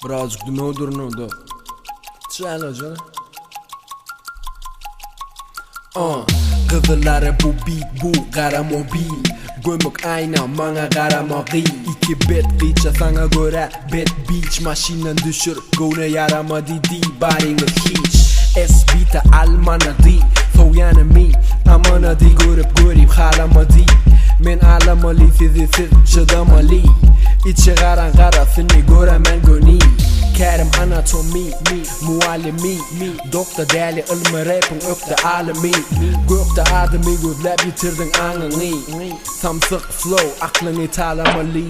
Birazcık durmadı. Çayla canım. Kızıları bu beat bu kara mobil. Gömük ayna bana kara magi. İki bet kıyça sana göre bet beach. Maşinen düşür gune yaramadı değil barını hiç. S-Bita almana değil soğuyanı mi amana değil görüp halama değil. Men alamalı sizi çıdamalı. İçi karan karasını göremen gönül. Kerim anatomi, muallimi Doktor değerli ilmi rapin ökte alemi. Gökte adımı gözlep yitirdin anını. Samsık flow aklını talamalı.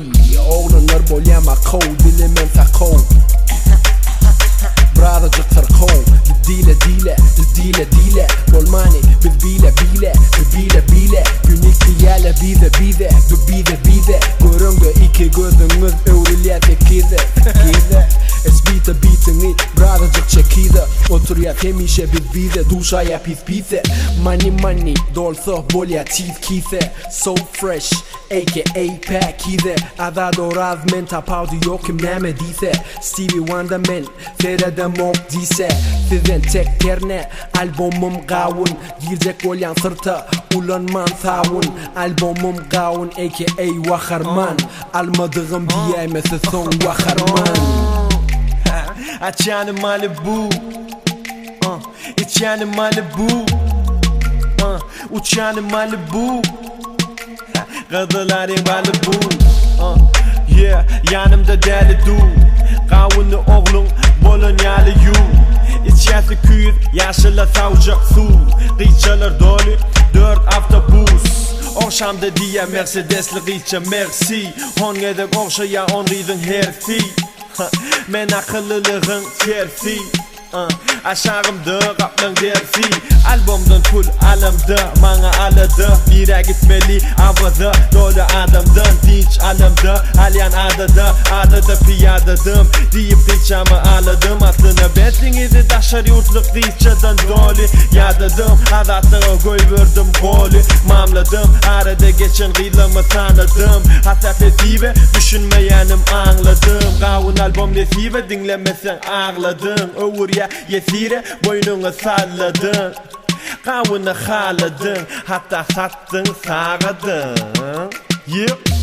Oğlanlar bolyama kov dilimin sakov. Birazcık sarkov Dile Bolmani biz bile Günlük diyele bize Görüngü iki gözümüz öğrüliyete kize S-Bita beatini birazcık çekide Otur ya temişe bize duşa ya pise Money dolsa bolya teeth kise So fresh aka pack kise Adado razmen tapavdu yokim neme dise Stevie Wonder men Feride mok dise Sizin tek terne albumum gavun Girecek olyan sırta ulanman savun Albumum gavun aka vakarman Almadığım diyemesi son vakarman Açanı Malibu İçanı Malibu Uçanı Malibu Kızıların Malibu Yeah, yanımda deli du Kavunu oğlum Bolonyalı yu İçerisi küyüz yaşıla savcak su Kıyçalar dolu 4 autobus Oğşamda diye Mercedesli kıyça merci On edek oğşaya on ridin herfi Men akıllılığın terfi Aşağımda kaplan dersi Albumdan full alamda Bana aladı Bire gitmeli avada Dolu adamdan dinç alamda Alyan adada piyadadım Deyip kıyçamı aladım Aslına betlinizi taşar yurtluk kıyçadan dolu Yadadım Adatlığa koy verdim golü Mamladım arada geçen kıylımı tanıdım Hasafetiyle düşünmeyenim anladım Kavun album nesive dinlemesen ağladın Öğür ya yesire boynunu salladın Kavunu haladın Hatta sattın sağladın Yeah